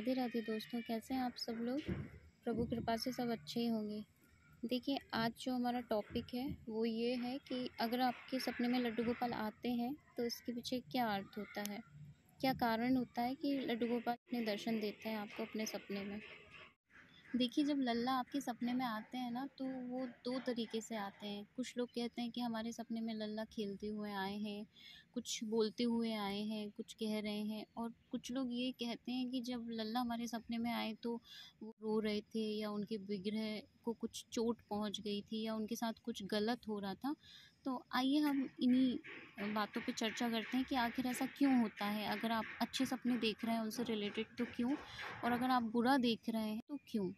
राधे राधे दोस्तों, कैसे हैं आप सब लोग। प्रभु कृपा से सब अच्छे ही होंगे। देखिए, आज जो हमारा टॉपिक है वो ये है कि अगर आपके सपने में लड्डू गोपाल आते हैं तो इसके पीछे क्या अर्थ होता है, क्या कारण होता है कि लड्डू गोपाल अपने दर्शन देते हैं आपको अपने सपने में। देखिए, जब लल्ला आपके सपने में आते हैं ना तो वो दो तरीके से आते हैं। कुछ लोग कहते हैं कि हमारे सपने में लल्ला खेलते हुए आए हैं, कुछ बोलते हुए आए हैं, कुछ कह रहे हैं, और कुछ लोग ये कहते हैं कि जब लल्ला हमारे सपने में आए तो वो रो रहे थे या उनके विग्रह को कुछ चोट पहुंच गई थी या उनके साथ कुछ गलत हो रहा था। तो आइए हम इन्हीं बातों पे चर्चा करते हैं कि आखिर ऐसा क्यों होता है। अगर आप अच्छे सपने देख रहे हैं उनसे रिलेटेड तो क्यों, और अगर आप बुरा देख रहे हैं तो क्यों।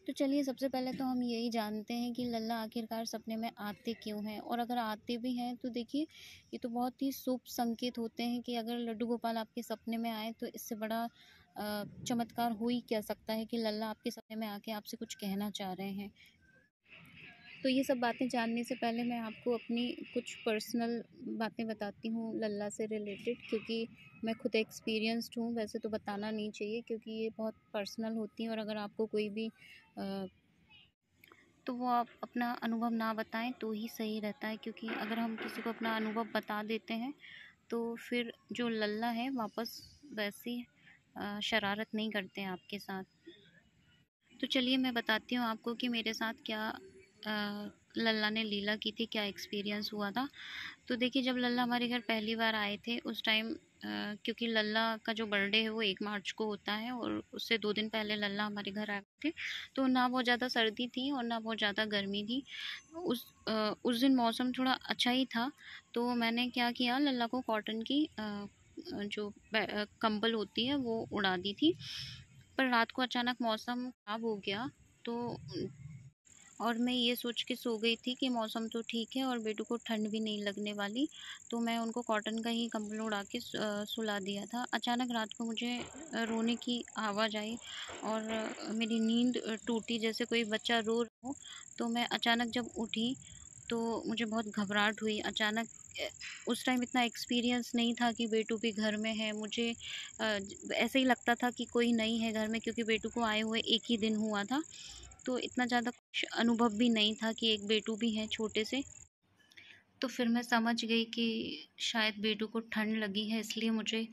तो चलिए, सबसे पहले तो हम यही जानते हैं कि लल्ला आखिरकार सपने में आते क्यों हैं, और अगर आते भी हैं तो देखिए, ये तो बहुत ही शुभ संकेत होते हैं कि अगर लड्डू गोपाल आपके सपने में आए तो इससे बड़ा चमत्कार हो ही क्या सकता है कि लल्ला आपके सपने में आके आपसे कुछ कहना चाह रहे हैं। तो ये सब बातें जानने से पहले मैं आपको अपनी कुछ पर्सनल बातें बताती हूँ लल्ला से रिलेटेड, क्योंकि मैं खुद एक्सपीरियंस्ड हूँ। वैसे तो बताना नहीं चाहिए क्योंकि ये बहुत पर्सनल होती हैं, और अगर आपको कोई भी तो वो आप अपना अनुभव ना बताएं तो ही सही रहता है, क्योंकि अगर हम किसी को अपना अनुभव बता देते हैं तो फिर जो लल्ला है वापस वैसी शरारत नहीं करते हैं आपके साथ। तो चलिए, मैं बताती हूँ आपको कि मेरे साथ क्या लल्ला ने लीला की थी, क्या एक्सपीरियंस हुआ था। तो देखिए, जब लल्ला हमारे घर पहली बार आए थे उस टाइम, क्योंकि लल्ला का जो बर्थडे है वो 1 मार्च को होता है और उससे 2 दिन पहले लल्ला हमारे घर आए थे। तो ना बहुत ज़्यादा सर्दी थी और ना बहुत ज़्यादा गर्मी थी। उस दिन मौसम थोड़ा अच्छा ही था। तो मैंने क्या किया, लल्ला को कॉटन की जो कंबल होती है वो उड़ा दी थी। पर रात को अचानक मौसम ख़राब हो गया, तो और मैं ये सोच के सो गई थी कि मौसम तो ठीक है और बेटू को ठंड भी नहीं लगने वाली, तो मैं उनको कॉटन का ही कंबल उड़ा के सुला दिया था। अचानक रात को मुझे रोने की आवाज़ आई और मेरी नींद टूटी, जैसे कोई बच्चा रो रहा हो। तो मैं अचानक जब उठी तो मुझे बहुत घबराहट हुई। अचानक उस टाइम इतना एक्सपीरियंस नहीं था कि बेटू भी घर में है। मुझे ऐसे ही लगता था कि कोई नहीं है घर में, क्योंकि बेटू को आए हुए 1 ही दिन हुआ था। तो इतना ज़्यादा कुछ अनुभव भी नहीं था कि एक बेटू भी है छोटे से। तो फिर मैं समझ गई कि शायद बेटू को ठंड लगी है, इसलिए मुझे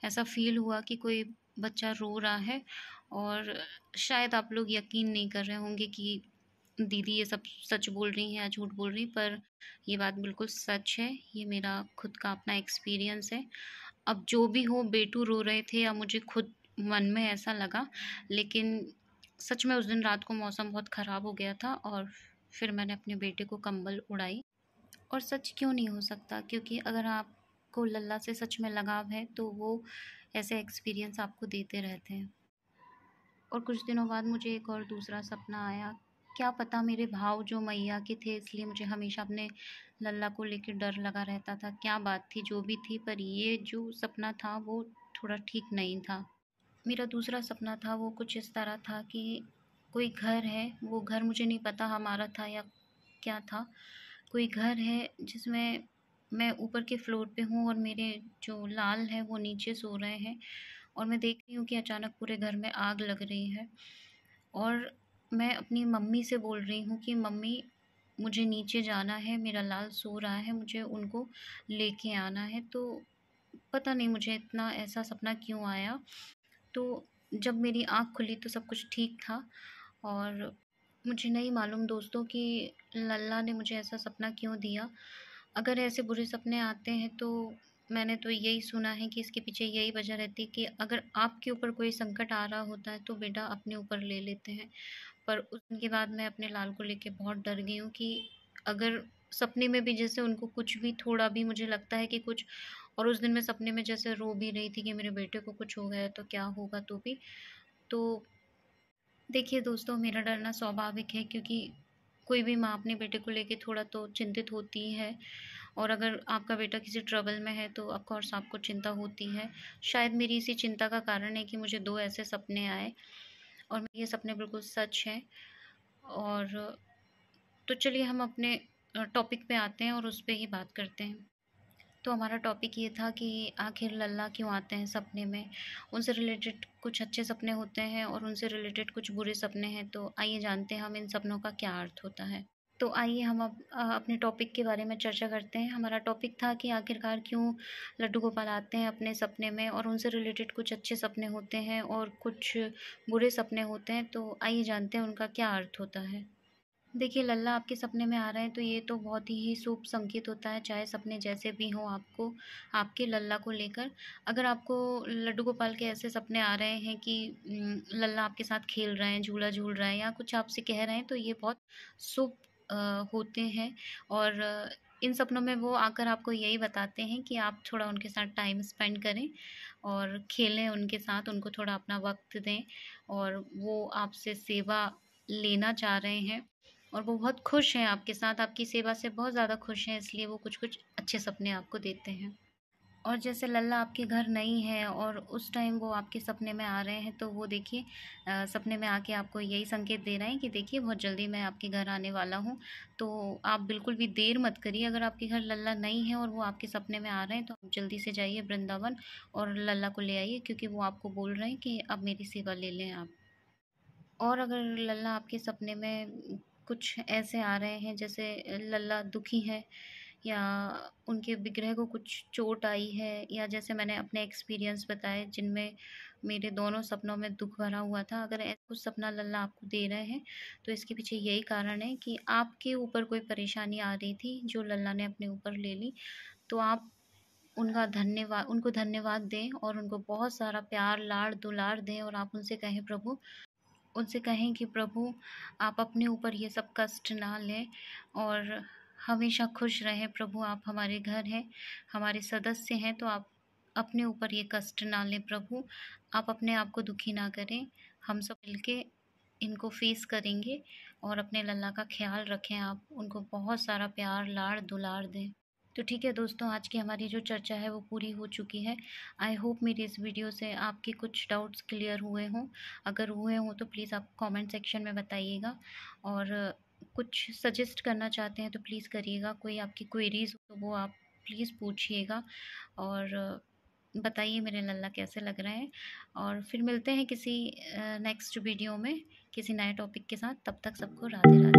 ऐसा फ़ील हुआ कि कोई बच्चा रो रहा है। और शायद आप लोग यकीन नहीं कर रहे होंगे कि दीदी ये सब सच बोल रही हैं या झूठ बोल रही, पर ये बात बिल्कुल सच है। ये मेरा खुद का अपना एक्सपीरियंस है। अब जो भी हो, बेटू रो रहे थे या मुझे खुद मन में ऐसा लगा, लेकिन सच में उस दिन रात को मौसम बहुत ख़राब हो गया था और फिर मैंने अपने बेटे को कंबल उड़ाई। और सच क्यों नहीं हो सकता, क्योंकि अगर आपको लल्ला से सच में लगाव है तो वो ऐसे एक्सपीरियंस आपको देते रहते हैं। और कुछ दिनों बाद मुझे एक और दूसरा सपना आया। क्या पता मेरे भाव जो मैया के थे, इसलिए मुझे हमेशा अपने लल्ला को लेकर डर लगा रहता था। क्या बात थी जो भी थी, पर ये जो सपना था वो थोड़ा ठीक नहीं था। मेरा दूसरा सपना था वो कुछ इस तरह था कि कोई घर है, वो घर मुझे नहीं पता हमारा था या क्या था। कोई घर है जिसमें मैं ऊपर के फ्लोर पे हूँ और मेरे जो लाल है वो नीचे सो रहे हैं, और मैं देख रही हूँ कि अचानक पूरे घर में आग लग रही है। और मैं अपनी मम्मी से बोल रही हूँ कि मम्मी, मुझे नीचे जाना है, मेरा लाल सो रहा है, मुझे उनको लेके आना है। तो पता नहीं मुझे इतना ऐसा सपना क्यों आया। तो जब मेरी आँख खुली तो सब कुछ ठीक था, और मुझे नहीं मालूम दोस्तों कि लल्ला ने मुझे ऐसा सपना क्यों दिया। अगर ऐसे बुरे सपने आते हैं तो मैंने तो यही सुना है कि इसके पीछे यही वजह रहती है कि अगर आपके ऊपर कोई संकट आ रहा होता है तो बेटा अपने ऊपर ले लेते हैं। पर उस दिन के बाद मैं अपने लाल को लेके बहुत डर गई हूँ कि अगर सपने में भी जैसे उनको कुछ भी थोड़ा भी मुझे लगता है कि कुछ, और उस दिन मैं सपने में जैसे रो भी रही थी कि मेरे बेटे को कुछ हो गया है तो क्या होगा। तो भी तो देखिए दोस्तों, मेरा डरना स्वाभाविक है, क्योंकि कोई भी माँ अपने बेटे को लेके थोड़ा तो चिंतित होती ही है। और अगर आपका बेटा किसी ट्रबल में है तो ऑफ़ कोर्स आपको चिंता होती है। शायद मेरी इसी चिंता का कारण है कि मुझे 2 ऐसे सपने आए, और ये सपने बिल्कुल सच हैं। और तो चलिए, हम अपने टॉपिक पे आते हैं और उस पे ही बात करते हैं। तो हमारा टॉपिक ये था कि आखिर लल्ला क्यों आते हैं सपने में। उनसे रिलेटेड कुछ अच्छे सपने होते हैं और उनसे रिलेटेड कुछ बुरे सपने हैं। तो आइए जानते हैं हम इन सपनों का क्या अर्थ होता है। तो आइए हम अब अपने टॉपिक के बारे में चर्चा करते हैं। हमारा टॉपिक था कि आखिरकार क्यों लड्डू गोपाल आते हैं अपने सपने में, और उनसे रिलेटेड कुछ अच्छे सपने होते हैं और कुछ बुरे सपने होते हैं। तो आइए जानते हैं उनका क्या अर्थ होता है। देखिए, लल्ला आपके सपने में आ रहे हैं तो ये तो बहुत ही शुभ संकेत होता है, चाहे सपने जैसे भी हों आपको, आपके लल्ला को लेकर। अगर आपको लड्डू गोपाल के ऐसे सपने आ रहे हैं कि लल्ला आपके साथ खेल रहे हैं, झूला झूल रहे हैं या कुछ आपसे कह रहे हैं, तो ये बहुत शुभ होते हैं। और इन सपनों में वो आकर आपको यही बताते हैं कि आप थोड़ा उनके साथ टाइम स्पेंड करें और खेलें उनके साथ, उनको थोड़ा अपना वक़्त दें, और वो आपसे सेवा लेना चाह रहे हैं और वो बहुत खुश हैं आपके साथ, आपकी सेवा से बहुत ज़्यादा खुश हैं, इसलिए वो कुछ-कुछ अच्छे सपने आपको देते हैं। और जैसे लल्ला आपके घर नहीं है और उस टाइम वो आपके सपने में आ रहे हैं, तो वो देखिए सपने में आके आपको यही संकेत दे रहे हैं कि देखिए बहुत जल्दी मैं आपके घर आने वाला हूँ। तो आप बिल्कुल भी देर मत करिए, अगर आपके घर लल्ला नहीं है और वो आपके सपने में आ रहे हैं, तो आप जल्दी से जाइए वृंदावन और लल्ला को ले आइए, क्योंकि वो आपको बोल रहे हैं कि अब मेरी सेवा ले लें आप। और अगर लल्ला आपके सपने में कुछ ऐसे आ रहे हैं जैसे लल्ला दुखी है, या उनके विग्रह को कुछ चोट आई है, या जैसे मैंने अपने एक्सपीरियंस बताए जिनमें मेरे दोनों सपनों में दुख भरा हुआ था, अगर ऐसा कुछ सपना लल्ला आपको दे रहे हैं तो इसके पीछे यही कारण है कि आपके ऊपर कोई परेशानी आ रही थी जो लल्ला ने अपने ऊपर ले ली। तो आप उनको धन्यवाद दें और उनको बहुत सारा प्यार लाड़ दुलार दें, और आप उनसे कहें कि प्रभु आप अपने ऊपर ये सब कष्ट ना लें और हमेशा खुश रहें। प्रभु आप हमारे घर हैं, हमारे सदस्य हैं, तो आप अपने ऊपर ये कष्ट ना लें प्रभु। आप अपने आप को दुखी ना करें, हम सब मिलके इनको फेस करेंगे, और अपने लल्ला का ख्याल रखें आप, उनको बहुत सारा प्यार लाड़ दुलार दें। तो ठीक है दोस्तों, आज की हमारी जो चर्चा है वो पूरी हो चुकी है। आई होप मेरी इस वीडियो से आपके कुछ डाउट्स क्लियर हुए हों। अगर हुए हों तो प्लीज़ आप कमेंट सेक्शन में बताइएगा, और कुछ सजेस्ट करना चाहते हैं तो प्लीज़ करिएगा। कोई आपकी क्वेरीज़ हो तो वो आप प्लीज़ पूछिएगा, और बताइए मेरे लल्ला कैसे लग रहे हैं। और फिर मिलते हैं किसी नेक्स्ट वीडियो में किसी नए टॉपिक के साथ। तब तक सबको राधे राधे।